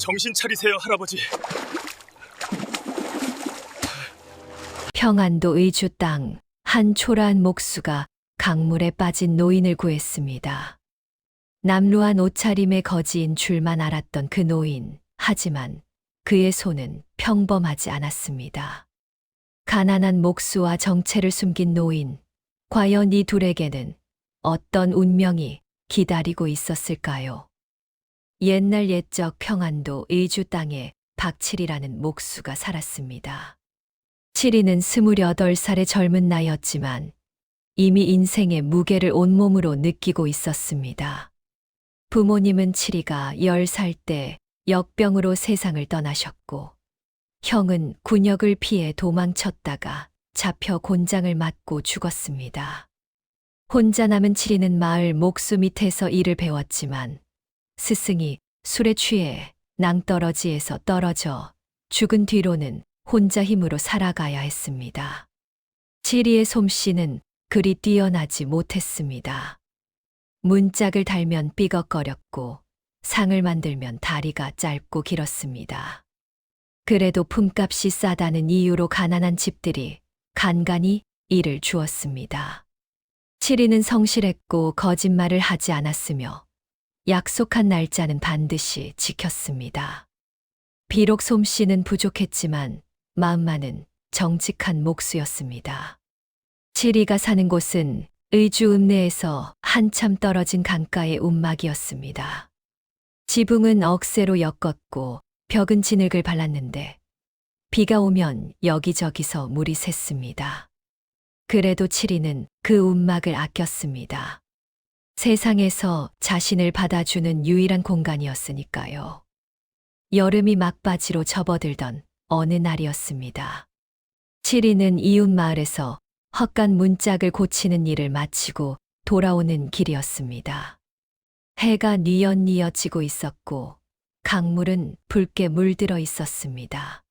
정신 차리세요, 할아버지. 평안도 의주 땅 한 초라한 목수가 강물에 빠진 노인을 구했습니다. 남루한 옷차림의 거지인 줄만 알았던 그 노인. 하지만 그의 손은 평범하지 않았습니다. 가난한 목수와 정체를 숨긴 노인. 과연 이 둘에게는 어떤 운명이 기다리고 있었을까요? 옛날 옛적 평안도 의주 땅에 박칠이라는 목수가 살았습니다. 칠이는 28살의 젊은 나이였지만 이미 인생의 무게를 온몸으로 느끼고 있었습니다. 부모님은 칠이가 10살 때 역병으로 세상을 떠나셨고, 형은 군역을 피해 도망쳤다가 잡혀 곤장을 맞고 죽었습니다. 혼자 남은 칠이는 마을 목수 밑에서 일을 배웠지만 스승이 술에 취해 낭떠러지에서 떨어져 죽은 뒤로는 혼자 힘으로 살아가야 했습니다. 칠이의 솜씨는 그리 뛰어나지 못했습니다. 문짝을 달면 삐걱거렸고 상을 만들면 다리가 짧고 길었습니다. 그래도 품값이 싸다는 이유로 가난한 집들이 간간히 일을 주었습니다. 칠이는 성실했고 거짓말을 하지 않았으며 약속한 날짜는 반드시 지켰습니다. 비록 솜씨는 부족했지만 마음만은 정직한 목수였습니다. 칠이가 사는 곳은 의주 읍내에서 한참 떨어진 강가의 움막이었습니다. 지붕은 억새로 엮었고 벽은 진흙을 발랐는데 비가 오면 여기저기서 물이 샜습니다. 그래도 칠이는 그 움막을 아꼈습니다. 세상에서 자신을 받아주는 유일한 공간이었으니까요. 여름이 막바지로 접어들던 어느 날이었습니다. 칠이는 이웃 마을에서 헛간 문짝을 고치는 일을 마치고 돌아오는 길이었습니다. 해가 뉘엿뉘엿 지고 있었고 강물은 붉게 물들어 있었습니다.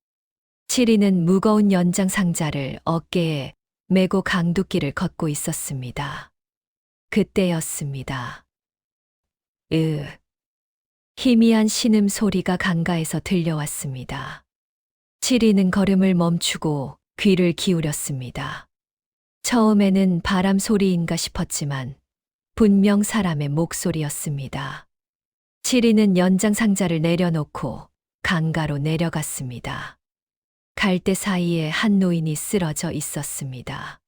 칠이는 무거운 연장 상자를 어깨에 메고 강둑길을 걷고 있었습니다. 그때였습니다. 희미한 신음 소리가 강가에서 들려왔습니다. 칠이는 걸음을 멈추고 귀를 기울였습니다. 처음에는 바람 소리인가 싶었지만 분명 사람의 목소리였습니다. 칠이는 연장 상자를 내려놓고 강가로 내려갔습니다. 갈대 사이에 한 노인이 쓰러져 있었습니다.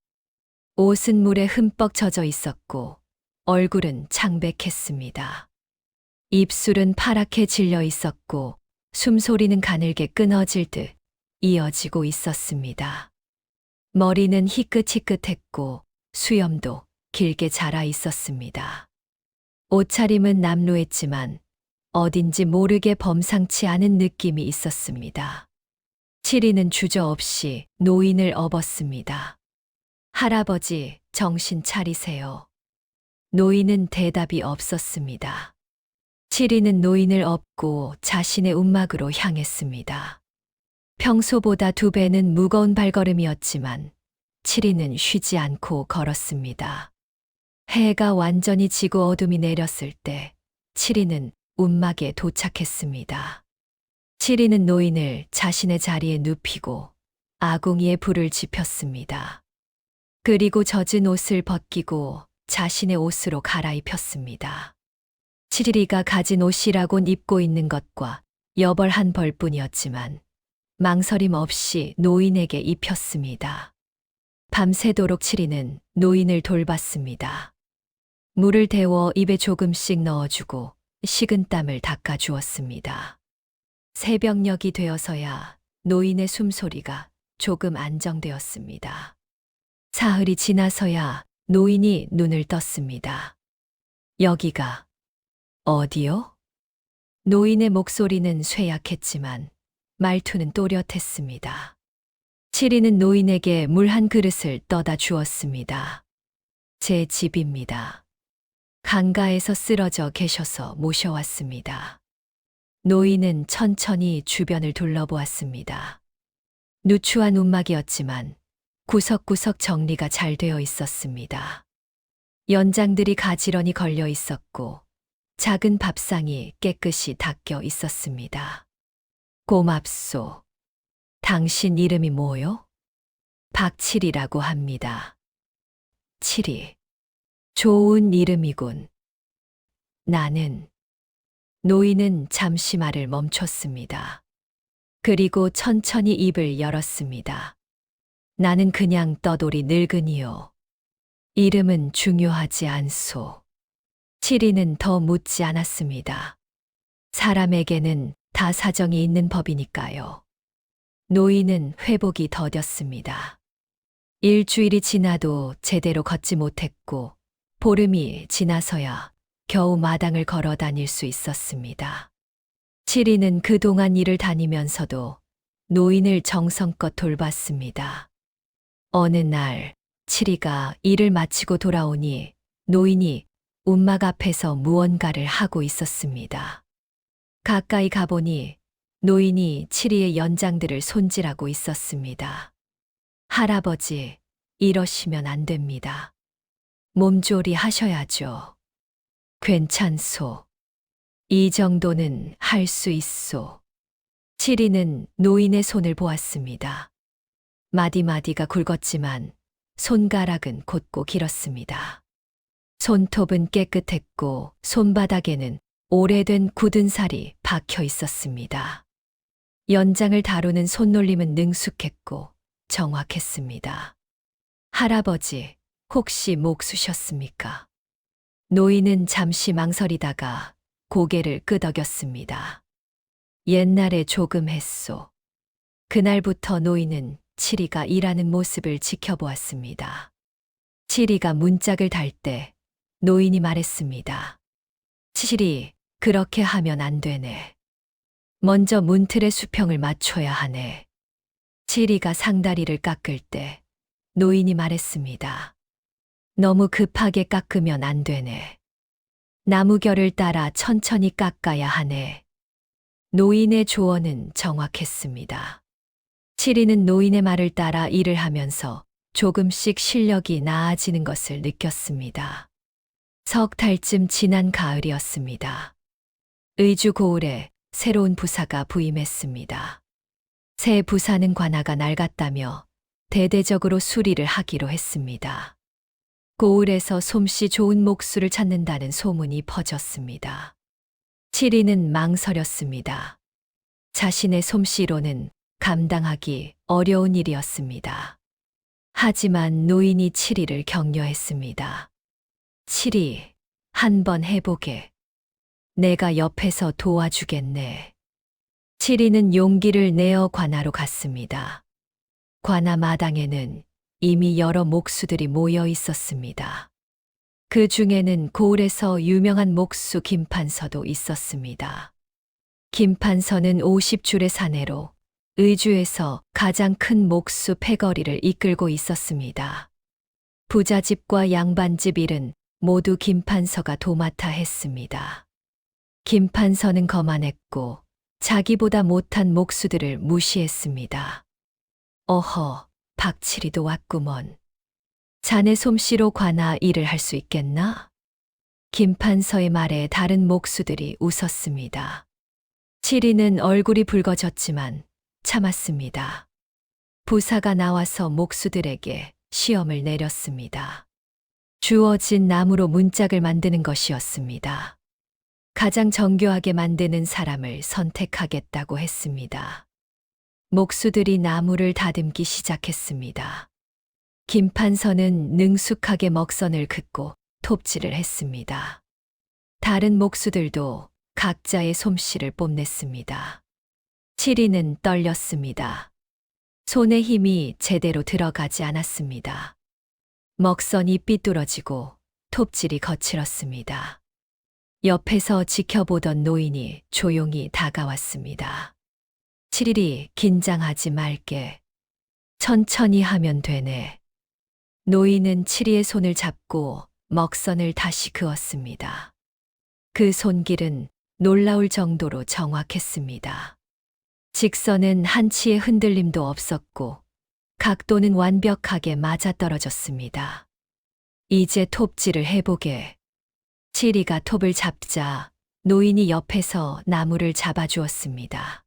옷은 물에 흠뻑 젖어 있었고 얼굴은 창백했습니다. 입술은 파랗게 질려 있었고 숨소리는 가늘게 끊어질 듯 이어지고 있었습니다. 머리는 희끗희끗했고 수염도 길게 자라 있었습니다. 옷차림은 남루했지만 어딘지 모르게 범상치 않은 느낌이 있었습니다. 칠이는 주저없이 노인을 업었습니다. 할아버지, 정신 차리세요. 노인은 대답이 없었습니다. 칠이는 노인을 업고 자신의 움막으로 향했습니다. 평소보다 2배는 무거운 발걸음이었지만 칠이는 쉬지 않고 걸었습니다. 해가 완전히 지고 어둠이 내렸을 때 칠이는 움막에 도착했습니다. 칠이는 노인을 자신의 자리에 눕히고 아궁이에 불을 지폈습니다. 그리고 젖은 옷을 벗기고 자신의 옷으로 갈아입혔습니다. 칠이가 가진 옷이라곤 입고 있는 것과 여벌 한 벌뿐이었지만 망설임 없이 노인에게 입혔습니다. 밤새도록 칠이는 노인을 돌봤습니다. 물을 데워 입에 조금씩 넣어주고 식은땀을 닦아주었습니다. 새벽녘이 되어서야 노인의 숨소리가 조금 안정되었습니다. 사흘이 지나서야 노인이 눈을 떴습니다. 여기가 어디요? 노인의 목소리는 쇠약했지만 말투는 또렷했습니다. 칠이는 노인에게 물 한 그릇을 떠다 주었습니다. 제 집입니다. 강가에서 쓰러져 계셔서 모셔왔습니다. 노인은 천천히 주변을 둘러보았습니다. 누추한 움막이었지만 구석구석 정리가 잘 되어 있었습니다. 연장들이 가지런히 걸려 있었고 작은 밥상이 깨끗이 닦여 있었습니다. 고맙소. 당신 이름이 뭐요? 박칠이라고 합니다. 칠이. 좋은 이름이군. 나는. 노인은 잠시 말을 멈췄습니다. 그리고 천천히 입을 열었습니다. 나는 그냥 떠돌이 늙은이요. 이름은 중요하지 않소. 칠이는 더 묻지 않았습니다. 사람에게는 다 사정이 있는 법이니까요. 노인은 회복이 더뎠습니다. 일주일이 지나도 제대로 걷지 못했고, 보름이 지나서야 겨우 마당을 걸어 다닐 수 있었습니다. 칠이는 그동안 일을 다니면서도 노인을 정성껏 돌봤습니다. 어느 날, 칠이가 일을 마치고 돌아오니 노인이 움막 앞에서 무언가를 하고 있었습니다. 가까이 가보니 노인이 칠이의 연장들을 손질하고 있었습니다. 할아버지, 이러시면 안 됩니다. 몸조리 하셔야죠. 괜찮소. 이 정도는 할 수 있소. 칠이는 노인의 손을 보았습니다. 마디마디가 굵었지만 손가락은 곧고 길었습니다. 손톱은 깨끗했고 손바닥에는 오래된 굳은 살이 박혀 있었습니다. 연장을 다루는 손놀림은 능숙했고 정확했습니다. 할아버지, 혹시 목 쑤셨습니까? 노인은 잠시 망설이다가 고개를 끄덕였습니다. 옛날에 조금 했소. 그날부터 노인은 칠이가 일하는 모습을 지켜보았습니다. 칠이가 문짝을 달 때 노인이 말했습니다. 칠이, 그렇게 하면 안 되네. 먼저 문틀의 수평을 맞춰야 하네. 칠이가 상다리를 깎을 때 노인이 말했습니다. 너무 급하게 깎으면 안 되네. 나무결을 따라 천천히 깎아야 하네. 노인의 조언은 정확했습니다. 칠이는 노인의 말을 따라 일을 하면서 조금씩 실력이 나아지는 것을 느꼈습니다. 석 달쯤 지난 가을이었습니다. 의주 고을에 새로운 부사가 부임했습니다. 새 부사는 관아가 낡았다며 대대적으로 수리를 하기로 했습니다. 고을에서 솜씨 좋은 목수를 찾는다는 소문이 퍼졌습니다. 칠이는 망설였습니다. 자신의 솜씨로는 감당하기 어려운 일이었습니다. 하지만 노인이 칠이를 격려했습니다. 칠이, 한번 해보게. 내가 옆에서 도와주겠네. 칠이는 용기를 내어 관아로 갔습니다. 관아 마당에는 이미 여러 목수들이 모여 있었습니다. 그 중에는 고을에서 유명한 목수 김판서도 있었습니다. 김판서는 50줄의 사내로 의주에서 가장 큰 목수 패거리를 이끌고 있었습니다. 부자집과 양반집 일은 모두 김판서가 도맡아 했습니다. 김판서는 거만했고 자기보다 못한 목수들을 무시했습니다. 어허, 박칠이도 왔구먼. 자네 솜씨로 관아 일을 할 수 있겠나? 김판서의 말에 다른 목수들이 웃었습니다. 칠이는 얼굴이 붉어졌지만 참았습니다. 부사가 나와서 목수들에게 시험을 내렸습니다. 주어진 나무로 문짝을 만드는 것이었습니다. 가장 정교하게 만드는 사람을 선택하겠다고 했습니다. 목수들이 나무를 다듬기 시작했습니다. 김판서는 능숙하게 먹선을 긋고 톱질을 했습니다. 다른 목수들도 각자의 솜씨를 뽐냈습니다. 칠이는 떨렸습니다. 손에 힘이 제대로 들어가지 않았습니다. 먹선이 삐뚤어지고 톱질이 거칠었습니다. 옆에서 지켜보던 노인이 조용히 다가왔습니다. 칠일이 긴장하지 말게. 천천히 하면 되네. 노인은 칠이의 손을 잡고 먹선을 다시 그었습니다. 그 손길은 놀라울 정도로 정확했습니다. 직선은 한치의 흔들림도 없었고 각도는 완벽하게 맞아떨어졌습니다. 이제 톱질을 해보게. 칠이가 톱을 잡자 노인이 옆에서 나무를 잡아주었습니다.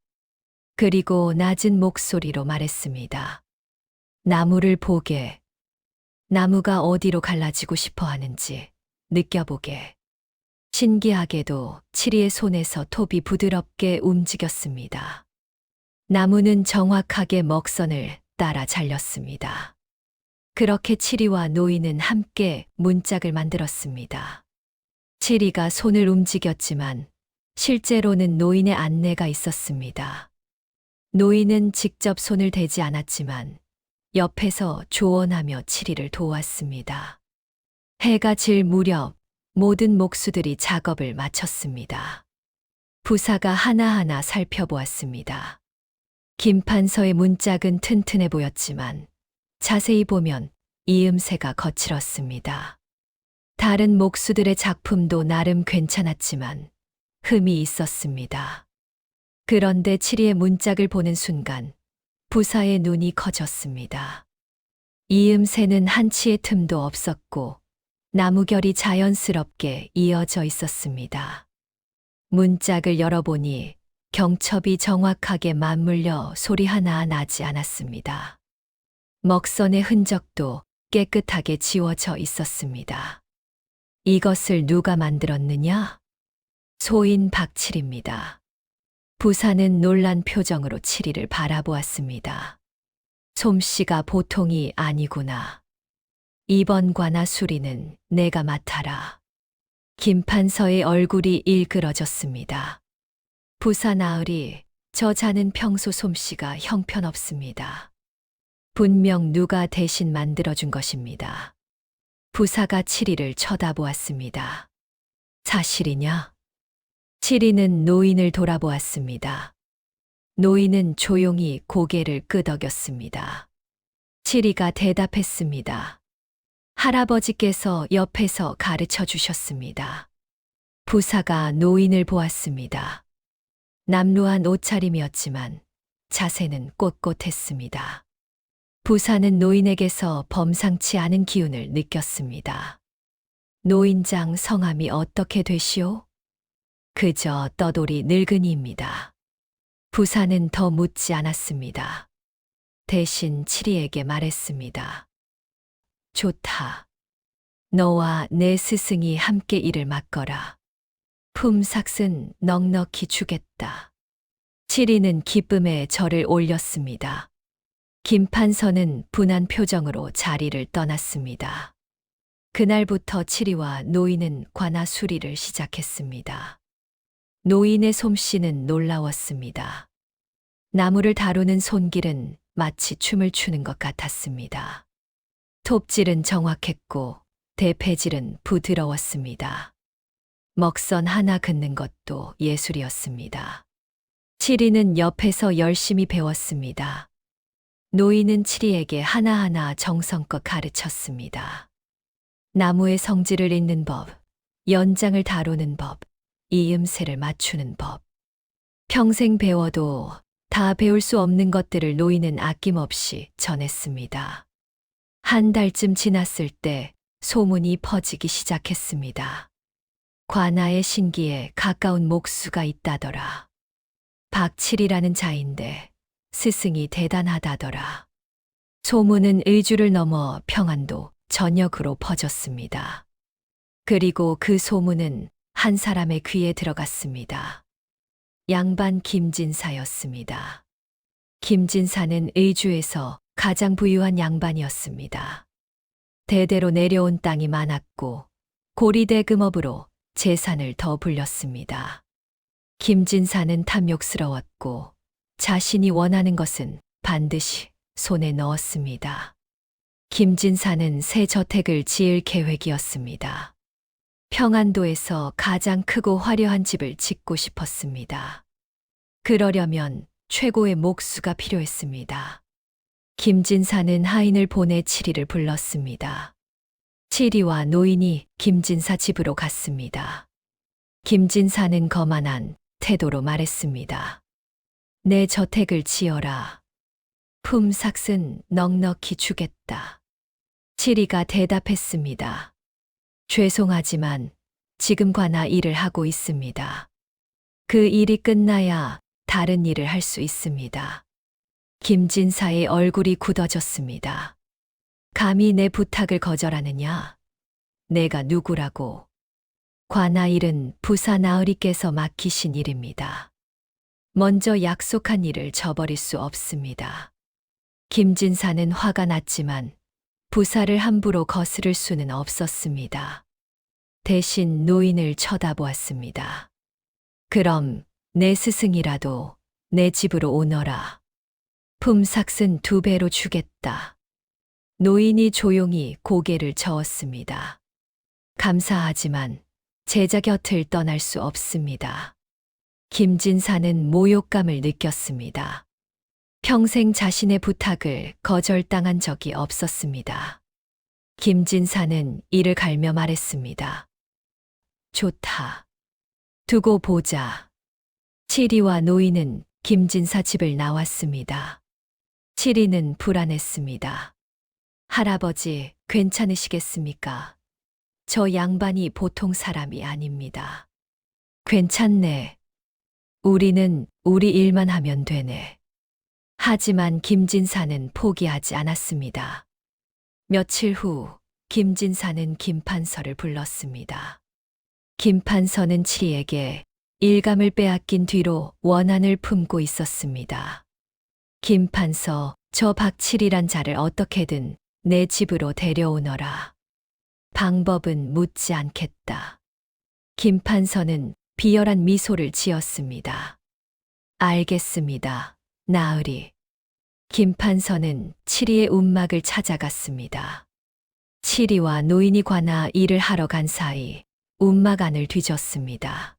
그리고 낮은 목소리로 말했습니다. 나무를 보게. 나무가 어디로 갈라지고 싶어 하는지 느껴보게. 신기하게도 칠이의 손에서 톱이 부드럽게 움직였습니다. 나무는 정확하게 먹선을 따라 잘렸습니다. 그렇게 칠이와 노인은 함께 문짝을 만들었습니다. 칠이가 손을 움직였지만 실제로는 노인의 안내가 있었습니다. 노인은 직접 손을 대지 않았지만 옆에서 조언하며 칠이를 도왔습니다. 해가 질 무렵 모든 목수들이 작업을 마쳤습니다. 부사가 하나하나 살펴보았습니다. 김판서의 문짝은 튼튼해 보였지만 자세히 보면 이음새가 거칠었습니다. 다른 목수들의 작품도 나름 괜찮았지만 흠이 있었습니다. 그런데 칠이의 문짝을 보는 순간 부사의 눈이 커졌습니다. 이음새는 한치의 틈도 없었고 나무결이 자연스럽게 이어져 있었습니다. 문짝을 열어보니 경첩이 정확하게 맞물려 소리 하나 나지 않았습니다. 먹선의 흔적도 깨끗하게 지워져 있었습니다. 이것을 누가 만들었느냐? 소인 박칠입니다. 부사는 놀란 표정으로 칠이를 바라보았습니다. 솜씨가 보통이 아니구나. 이번 관아 수리는 내가 맡아라. 김판서의 얼굴이 일그러졌습니다. 부사 나으리, 저 자는 평소 솜씨가 형편없습니다. 분명 누가 대신 만들어준 것입니다. 부사가 칠이를 쳐다보았습니다. 사실이냐? 칠이는 노인을 돌아보았습니다. 노인은 조용히 고개를 끄덕였습니다. 칠이가 대답했습니다. 할아버지께서 옆에서 가르쳐 주셨습니다. 부사가 노인을 보았습니다. 남루한 옷차림이었지만 자세는 꼿꼿했습니다. 부사는 노인에게서 범상치 않은 기운을 느꼈습니다. 노인장 성함이 어떻게 되시오? 그저 떠돌이 늙은이입니다. 부사는 더 묻지 않았습니다. 대신 칠이에게 말했습니다. 좋다. 너와 내 스승이 함께 일을 맡거라. 품삯은 넉넉히 주겠다. 칠이는 기쁨에 절을 올렸습니다. 김판서는 분한 표정으로 자리를 떠났습니다. 그날부터 칠이와 노인은 관아 수리를 시작했습니다. 노인의 솜씨는 놀라웠습니다. 나무를 다루는 손길은 마치 춤을 추는 것 같았습니다. 톱질은 정확했고 대패질은 부드러웠습니다. 먹선 하나 긋는 것도 예술이었습니다. 칠이는 옆에서 열심히 배웠습니다. 노인은 칠이에게 하나하나 정성껏 가르쳤습니다. 나무의 성질을 잇는 법, 연장을 다루는 법, 이음새를 맞추는 법. 평생 배워도 다 배울 수 없는 것들을 노인은 아낌없이 전했습니다. 한 달쯤 지났을 때 소문이 퍼지기 시작했습니다. 관아의 신기에 가까운 목수가 있다더라. 박칠이라는 자인데 스승이 대단하다더라. 소문은 의주를 넘어 평안도 전역으로 퍼졌습니다. 그리고 그 소문은 한 사람의 귀에 들어갔습니다. 양반 김진사였습니다. 김진사는 의주에서 가장 부유한 양반이었습니다. 대대로 내려온 땅이 많았고 고리대금업으로 재산을 더 불렸습니다. 김진사는 탐욕스러웠고 자신이 원하는 것은 반드시 손에 넣었습니다. 김진사는 새 저택을 지을 계획이었습니다. 평안도에서 가장 크고 화려한 집을 짓고 싶었습니다. 그러려면 최고의 목수가 필요했습니다. 김진사는 하인을 보내 칠이를 불렀습니다. 칠이와 노인이 김진사 집으로 갔습니다. 김진사는 거만한 태도로 말했습니다. 내 저택을 지어라. 품삯은 넉넉히 주겠다. 칠이가 대답했습니다. 죄송하지만 지금 관아 일을 하고 있습니다. 그 일이 끝나야 다른 일을 할 수 있습니다. 김진사의 얼굴이 굳어졌습니다. 감히 내 부탁을 거절하느냐? 내가 누구라고? 관아 일은 부사 나으리께서 맡기신 일입니다. 먼저 약속한 일을 저버릴 수 없습니다. 김진사는 화가 났지만 부사를 함부로 거스를 수는 없었습니다. 대신 노인을 쳐다보았습니다. 그럼 내 스승이라도 내 집으로 오너라. 품삯은 2배로 주겠다. 노인이 조용히 고개를 저었습니다. 감사하지만 제자 곁을 떠날 수 없습니다. 김진사는 모욕감을 느꼈습니다. 평생 자신의 부탁을 거절당한 적이 없었습니다. 김진사는 이를 갈며 말했습니다. 좋다. 두고 보자. 칠이와 노인은 김진사 집을 나왔습니다. 칠이는 불안했습니다. 할아버지, 괜찮으시겠습니까? 저 양반이 보통 사람이 아닙니다. 괜찮네. 우리는 우리 일만 하면 되네. 하지만 김진사는 포기하지 않았습니다. 며칠 후 김진사는 김판서를 불렀습니다. 김판서는 칠이에게 일감을 빼앗긴 뒤로 원한을 품고 있었습니다. 김판서, 저 박칠이란 자를 어떻게든 내 집으로 데려오너라. 방법은 묻지 않겠다. 김판서는 비열한 미소를 지었습니다. 알겠습니다. 나으리. 김판서는 칠이의 움막을 찾아갔습니다. 칠이와 노인이 관아 일을 하러 간 사이 움막 안을 뒤졌습니다.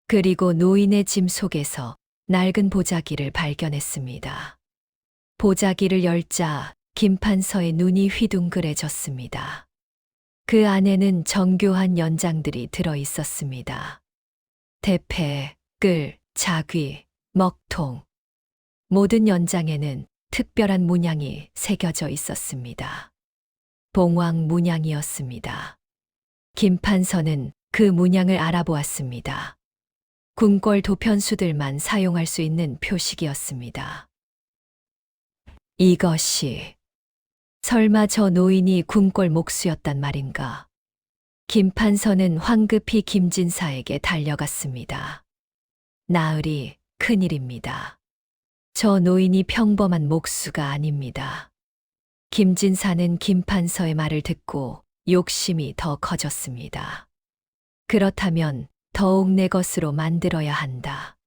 그리고 노인의 짐 속에서 낡은 보자기를 발견했습니다. 보자기를 열자 김판서의 눈이 휘둥그레졌습니다. 그 안에는 정교한 연장들이 들어 있었습니다. 대패, 끌, 자귀, 먹통. 모든 연장에는 특별한 문양이 새겨져 있었습니다. 봉황 문양이었습니다. 김판서는 그 문양을 알아보았습니다. 궁궐 도편수들만 사용할 수 있는 표식이었습니다. 이것이 설마 저 노인이 궁궐 목수였단 말인가? 김판서는 황급히 김진사에게 달려갔습니다. 나으리, 큰일입니다. 저 노인이 평범한 목수가 아닙니다. 김진사는 김판서의 말을 듣고 욕심이 더 커졌습니다. 그렇다면 더욱 내 것으로 만들어야 한다.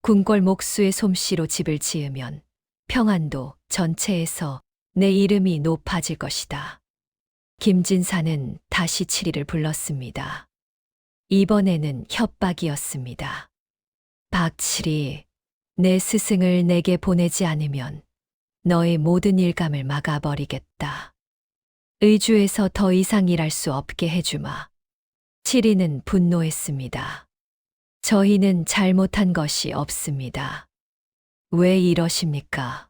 궁궐 목수의 솜씨로 집을 지으면 평안도 전체에서 내 이름이 높아질 것이다. 김진사는 다시 칠이를 불렀습니다. 이번에는 협박이었습니다. 박칠이, 내 스승을 내게 보내지 않으면 너의 모든 일감을 막아버리겠다. 의주에서 더 이상 일할 수 없게 해주마. 칠이는 분노했습니다. 저희는 잘못한 것이 없습니다. 왜 이러십니까?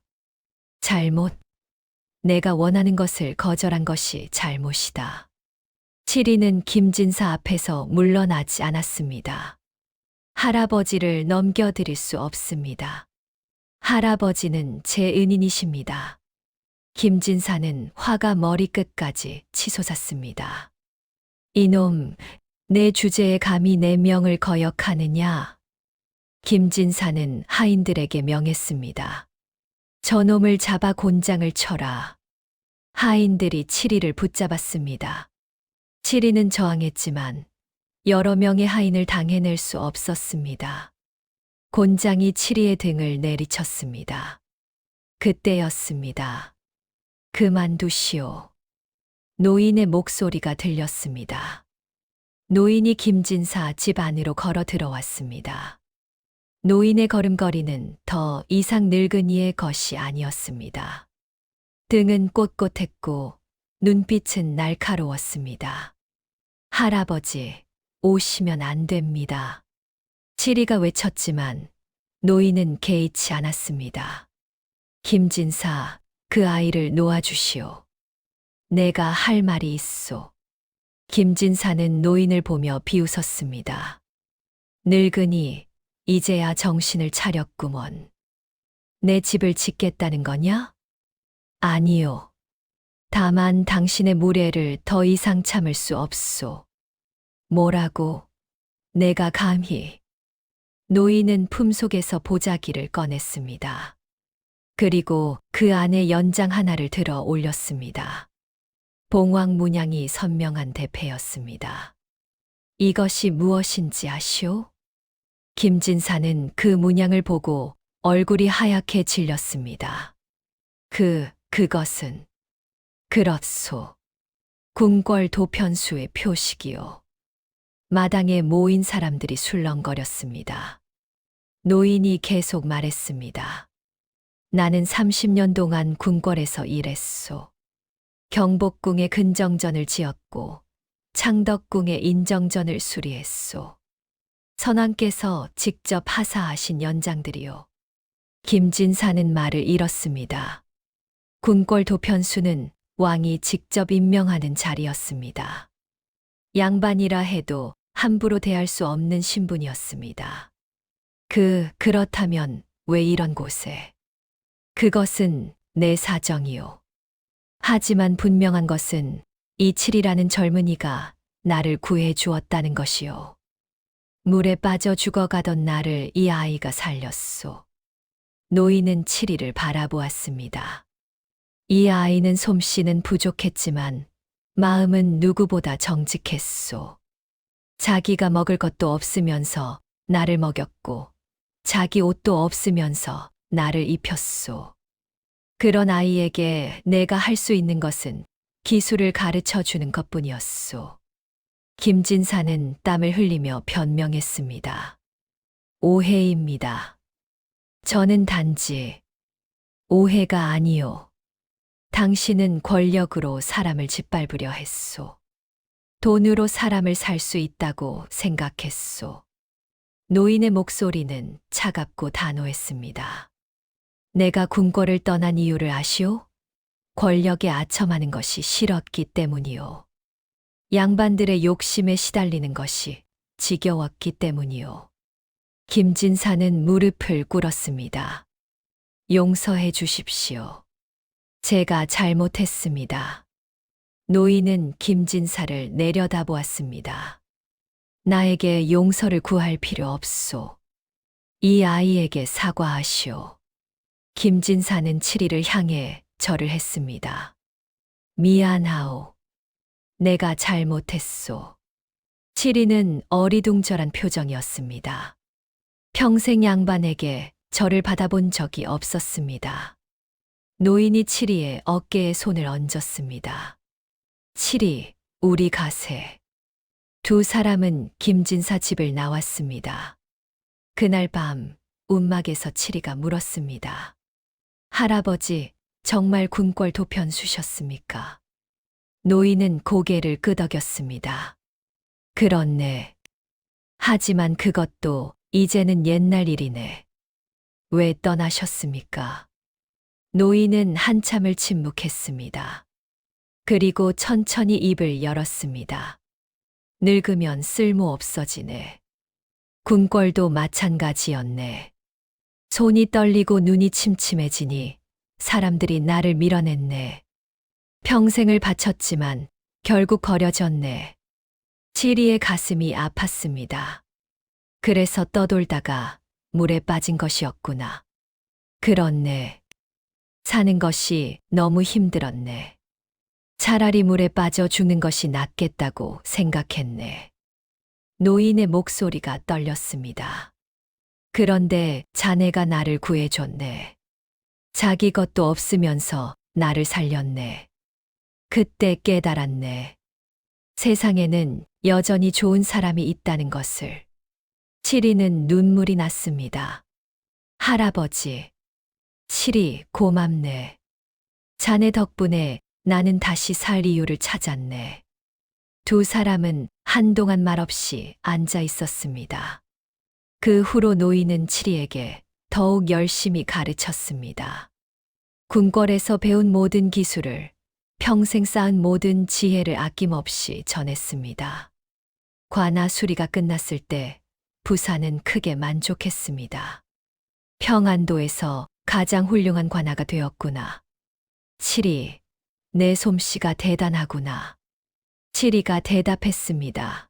잘못? 내가 원하는 것을 거절한 것이 잘못이다. 칠이는 김진사 앞에서 물러나지 않았습니다. 할아버지를 넘겨드릴 수 없습니다. 할아버지는 제 은인이십니다. 김진사는 화가 머리끝까지 치솟았습니다. 이놈, 내 주제에 감히 내 명을 거역하느냐? 김진사는 하인들에게 명했습니다. 저놈을 잡아 곤장을 쳐라. 하인들이 칠이를 붙잡았습니다. 칠이는 저항했지만 여러 명의 하인을 당해낼 수 없었습니다. 곤장이 칠이의 등을 내리쳤습니다. 그때였습니다. 그만두시오. 노인의 목소리가 들렸습니다. 노인이 김진사 집 안으로 걸어 들어왔습니다. 노인의 걸음걸이는 더 이상 늙은이의 것이 아니었습니다. 등은 꼿꼿했고 눈빛은 날카로웠습니다. 할아버지, 오시면 안 됩니다. 칠이가 외쳤지만 노인은 개의치 않았습니다. 김진사, 그 아이를 놓아주시오. 내가 할 말이 있소. 김진사는 노인을 보며 비웃었습니다. 늙은이, 이제야 정신을 차렸구먼. 내 집을 짓겠다는 거냐? 아니요. 다만 당신의 무례를 더 이상 참을 수 없소. 뭐라고? 내가 감히. 노인은 품속에서 보자기를 꺼냈습니다. 그리고 그 안에 연장 하나를 들어 올렸습니다. 봉황 문양이 선명한 대패였습니다. 이것이 무엇인지 아시오? 김진사는 그 문양을 보고 얼굴이 하얗게 질렸습니다. 그것은. 그렇소. 궁궐 도편수의 표식이요. 마당에 모인 사람들이 술렁거렸습니다. 노인이 계속 말했습니다. 나는 30년 동안 궁궐에서 일했소. 경복궁에 근정전을 지었고 창덕궁에 인정전을 수리했소. 선왕께서 직접 하사하신 연장들이요. 김진사는 말을 잃었습니다. 궁궐 도편수는 왕이 직접 임명하는 자리였습니다. 양반이라 해도 함부로 대할 수 없는 신분이었습니다. 그렇다면 왜 이런 곳에? 그것은 내 사정이요. 하지만 분명한 것은 이칠이라는 젊은이가 나를 구해 주었다는 것이요. 물에 빠져 죽어가던 나를 이 아이가 살렸소. 노인은 칠이를 바라보았습니다. 이 아이는 솜씨는 부족했지만 마음은 누구보다 정직했소. 자기가 먹을 것도 없으면서 나를 먹였고 자기 옷도 없으면서 나를 입혔소. 그런 아이에게 내가 할 수 있는 것은 기술을 가르쳐 주는 것뿐이었소. 김진사는 땀을 흘리며 변명했습니다. 오해입니다. 저는 단지 오해가 아니요. 당신은 권력으로 사람을 짓밟으려 했소. 돈으로 사람을 살 수 있다고 생각했소. 노인의 목소리는 차갑고 단호했습니다. 내가 궁궐을 떠난 이유를 아시오? 권력에 아첨하는 것이 싫었기 때문이요. 양반들의 욕심에 시달리는 것이 지겨웠기 때문이요. 김진사는 무릎을 꿇었습니다. 용서해 주십시오. 제가 잘못했습니다. 노인은 김진사를 내려다보았습니다. 나에게 용서를 구할 필요 없소. 이 아이에게 사과하시오. 김진사는 칠이를 향해 절을 했습니다. 미안하오. 내가 잘못했소. 칠이는 어리둥절한 표정이었습니다. 평생 양반에게 절을 받아본 적이 없었습니다. 노인이 칠이의 어깨에 손을 얹었습니다. 칠이, 우리 가세. 두 사람은 김진사 집을 나왔습니다. 그날 밤 움막에서 칠이가 물었습니다. 할아버지, 정말 궁궐 도편수셨습니까? 노인은 고개를 끄덕였습니다. 그렇네. 하지만 그것도 이제는 옛날 일이네. 왜 떠나셨습니까? 노인은 한참을 침묵했습니다. 그리고 천천히 입을 열었습니다. 늙으면 쓸모 없어지네. 궁궐도 마찬가지였네. 손이 떨리고 눈이 침침해지니 사람들이 나를 밀어냈네. 평생을 바쳤지만 결국 버려졌네. 칠이의 가슴이 아팠습니다. 그래서 떠돌다가 물에 빠진 것이었구나. 그렇네. 사는 것이 너무 힘들었네. 차라리 물에 빠져 죽는 것이 낫겠다고 생각했네. 노인의 목소리가 떨렸습니다. 그런데 자네가 나를 구해줬네. 자기 것도 없으면서 나를 살렸네. 그때 깨달았네. 세상에는 여전히 좋은 사람이 있다는 것을. 칠이는 눈물이 났습니다. 할아버지, 칠이 고맙네. 자네 덕분에 나는 다시 살 이유를 찾았네. 두 사람은 한동안 말없이 앉아 있었습니다. 그 후로 노인은 칠이에게 더욱 열심히 가르쳤습니다. 궁궐에서 배운 모든 기술을, 평생 쌓은 모든 지혜를 아낌없이 전했습니다. 관아 수리가 끝났을 때 부사는 크게 만족했습니다. 평안도에서 가장 훌륭한 관아가 되었구나. 7이, 내 솜씨가 대단하구나. 7이가 대답했습니다.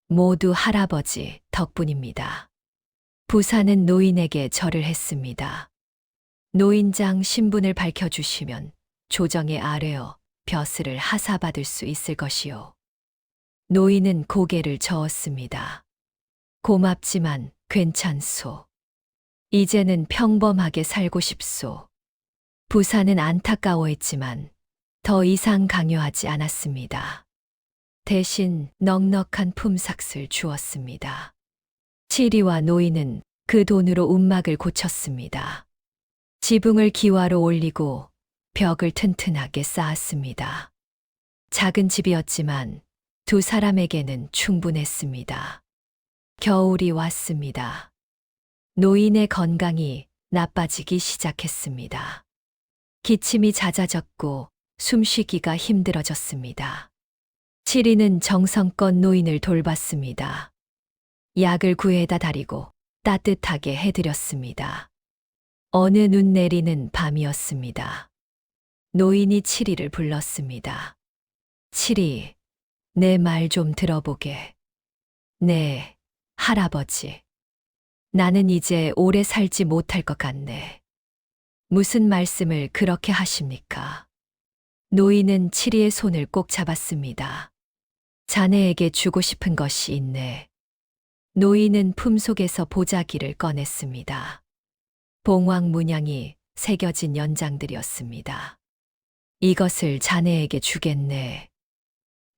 모두 할아버지 덕분입니다. 부사는 노인에게 절을 했습니다. 노인장 신분을 밝혀주시면 조정에 아뢰어 벼슬을 하사받을 수 있을 것이요. 노인은 고개를 저었습니다. 고맙지만 괜찮소. 이제는 평범하게 살고 싶소. 부사는 안타까워했지만 더 이상 강요하지 않았습니다. 대신 넉넉한 품삯을 주었습니다. 7이와 노인은 그 돈으로 움막을 고쳤습니다. 지붕을 기와로 올리고 벽을 튼튼하게 쌓았습니다. 작은 집이었지만 두 사람에게는 충분했습니다. 겨울이 왔습니다. 노인의 건강이 나빠지기 시작했습니다. 기침이 잦아졌고 숨쉬기가 힘들어졌습니다. 7이는 정성껏 노인을 돌봤습니다. 약을 구해다 다리고 따뜻하게 해드렸습니다. 어느 눈 내리는 밤이었습니다. 노인이 7이를 불렀습니다. 7이, 내 말 좀 들어보게. 네, 할아버지. 나는 이제 오래 살지 못할 것 같네. 무슨 말씀을 그렇게 하십니까? 노인은 7이의 손을 꼭 잡았습니다. 자네에게 주고 싶은 것이 있네. 노인은 품속에서 보자기를 꺼냈습니다. 봉황 문양이 새겨진 연장들이었습니다. 이것을 자네에게 주겠네.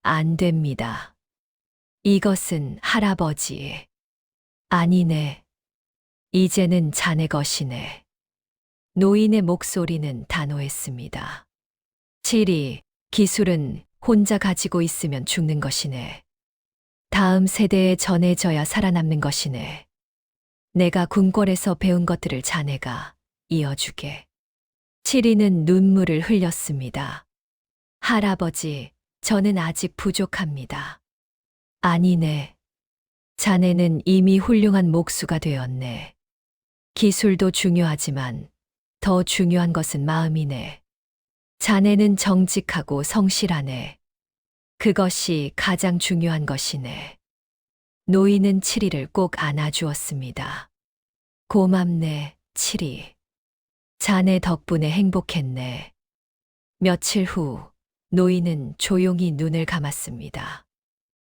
안 됩니다. 이것은 할아버지의. 아니네. 이제는 자네 것이네. 노인의 목소리는 단호했습니다. 7이, 기술은 혼자 가지고 있으면 죽는 것이네. 다음 세대에 전해져야 살아남는 것이네. 내가 궁궐에서 배운 것들을 자네가 이어주게. 7이는 눈물을 흘렸습니다. 할아버지, 저는 아직 부족합니다. 아니네. 자네는 이미 훌륭한 목수가 되었네. 기술도 중요하지만 더 중요한 것은 마음이네. 자네는 정직하고 성실하네. 그것이 가장 중요한 것이네. 노인은 7이를 꼭 안아주었습니다. 고맙네, 7이. 자네 덕분에 행복했네. 며칠 후 노인은 조용히 눈을 감았습니다.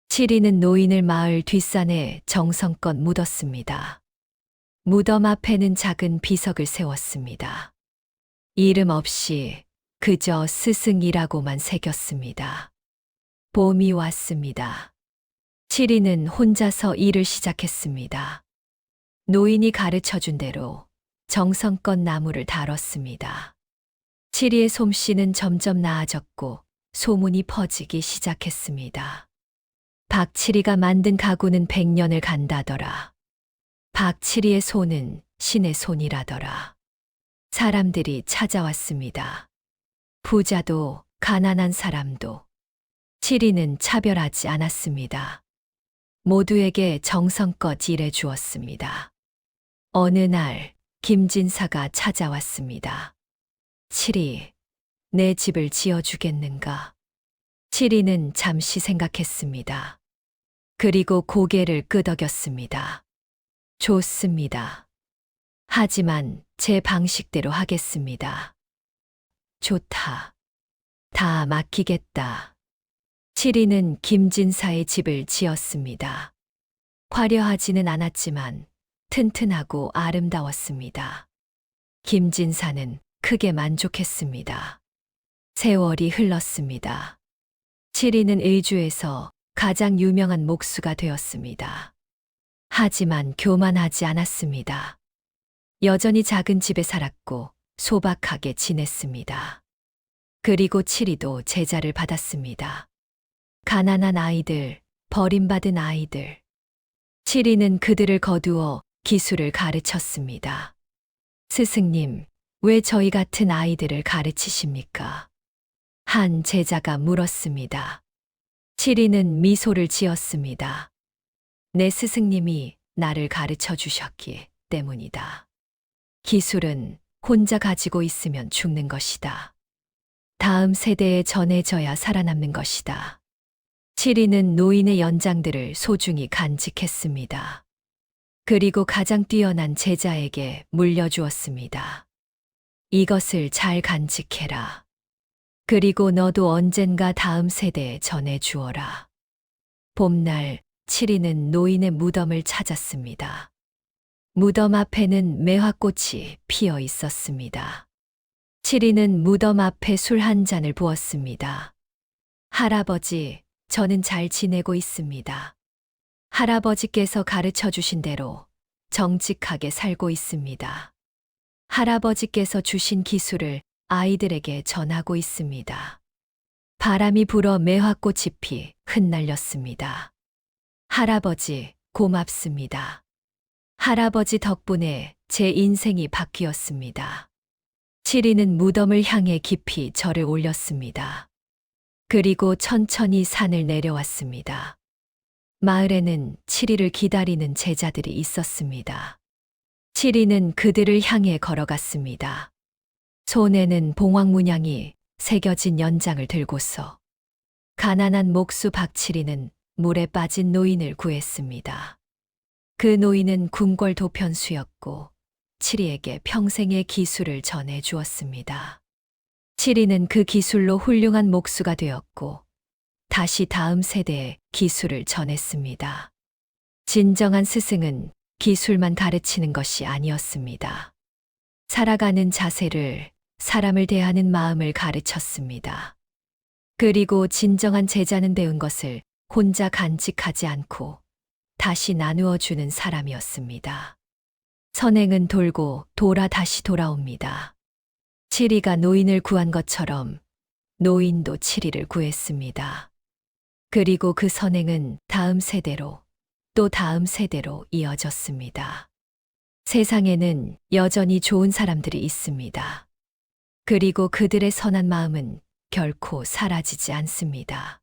7이는 노인을 마을 뒷산에 정성껏 묻었습니다. 무덤 앞에는 작은 비석을 세웠습니다. 이름 없이 그저 스승이라고만 새겼습니다. 봄이 왔습니다. 7이는 혼자서 일을 시작했습니다. 노인이 가르쳐준 대로 정성껏 나무를 다뤘습니다. 7이의 솜씨는 점점 나아졌고 소문이 퍼지기 시작했습니다. 박칠이가 만든 가구는 100년을 간다더라. 박칠이의 손은 신의 손이라더라. 사람들이 찾아왔습니다. 부자도 가난한 사람도. 7이는 차별하지 않았습니다. 모두에게 정성껏 일해 주었습니다. 어느 날 김진사가 찾아왔습니다. 7이, 내 집을 지어주겠는가? 7이는 잠시 생각했습니다. 그리고 고개를 끄덕였습니다. 좋습니다. 하지만 제 방식대로 하겠습니다. 좋다. 다 맡기겠다. 7이는 김진사의 집을 지었습니다. 화려하지는 않았지만 튼튼하고 아름다웠습니다. 김진사는 크게 만족했습니다. 세월이 흘렀습니다. 7이는 의주에서 가장 유명한 목수가 되었습니다. 하지만 교만하지 않았습니다. 여전히 작은 집에 살았고 소박하게 지냈습니다. 그리고 7이도 제자를 받았습니다. 가난한 아이들, 버림받은 아이들. 7이는 그들을 거두어 기술을 가르쳤습니다. 스승님, 왜 저희 같은 아이들을 가르치십니까? 한 제자가 물었습니다. 7이는 미소를 지었습니다. 내 스승님이 나를 가르쳐 주셨기 때문이다. 기술은 혼자 가지고 있으면 죽는 것이다. 다음 세대에 전해져야 살아남는 것이다. 7위는 노인의 연장들을 소중히 간직했습니다. 그리고 가장 뛰어난 제자에게 물려주었습니다. 이것을 잘 간직해라. 그리고 너도 언젠가 다음 세대에 전해주어라. 봄날 7위는 노인의 무덤을 찾았습니다. 무덤 앞에는 매화꽃이 피어 있었습니다. 7위는 무덤 앞에 술 한 잔을 부었습니다. 할아버지, 저는 잘 지내고 있습니다. 할아버지께서 가르쳐 주신 대로 정직하게 살고 있습니다. 할아버지께서 주신 기술을 아이들에게 전하고 있습니다. 바람이 불어 매화꽃이 피 흩날렸습니다. 할아버지, 고맙습니다. 할아버지 덕분에 제 인생이 바뀌었습니다. 7위는 무덤을 향해 깊이 절을 올렸습니다. 그리고 천천히 산을 내려왔습니다. 마을에는 7위를 기다리는 제자들이 있었습니다. 7위는 그들을 향해 걸어갔습니다. 손에는 봉황문양이 새겨진 연장을 들고서 가난한 목수 박칠이는 물에 빠진 노인을 구했습니다. 그 노인은 궁궐 도편수였고 7위에게 평생의 기술을 전해 주었습니다. 7위는 그 기술로 훌륭한 목수가 되었고 다시 다음 세대에 기술을 전했습니다. 진정한 스승은 기술만 가르치는 것이 아니었습니다. 살아가는 자세를, 사람을 대하는 마음을 가르쳤습니다. 그리고 진정한 제자는 배운 것을 혼자 간직하지 않고 다시 나누어 주는 사람이었습니다. 선행은 돌고 돌아 다시 돌아옵니다. 7위가 노인을 구한 것처럼 노인도 7위를 구했습니다. 그리고 그 선행은 다음 세대로 또 다음 세대로 이어졌습니다. 세상에는 여전히 좋은 사람들이 있습니다. 그리고 그들의 선한 마음은 결코 사라지지 않습니다.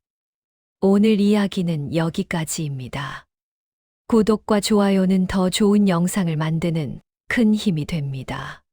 오늘 이야기는 여기까지입니다. 구독과 좋아요는 더 좋은 영상을 만드는 큰 힘이 됩니다.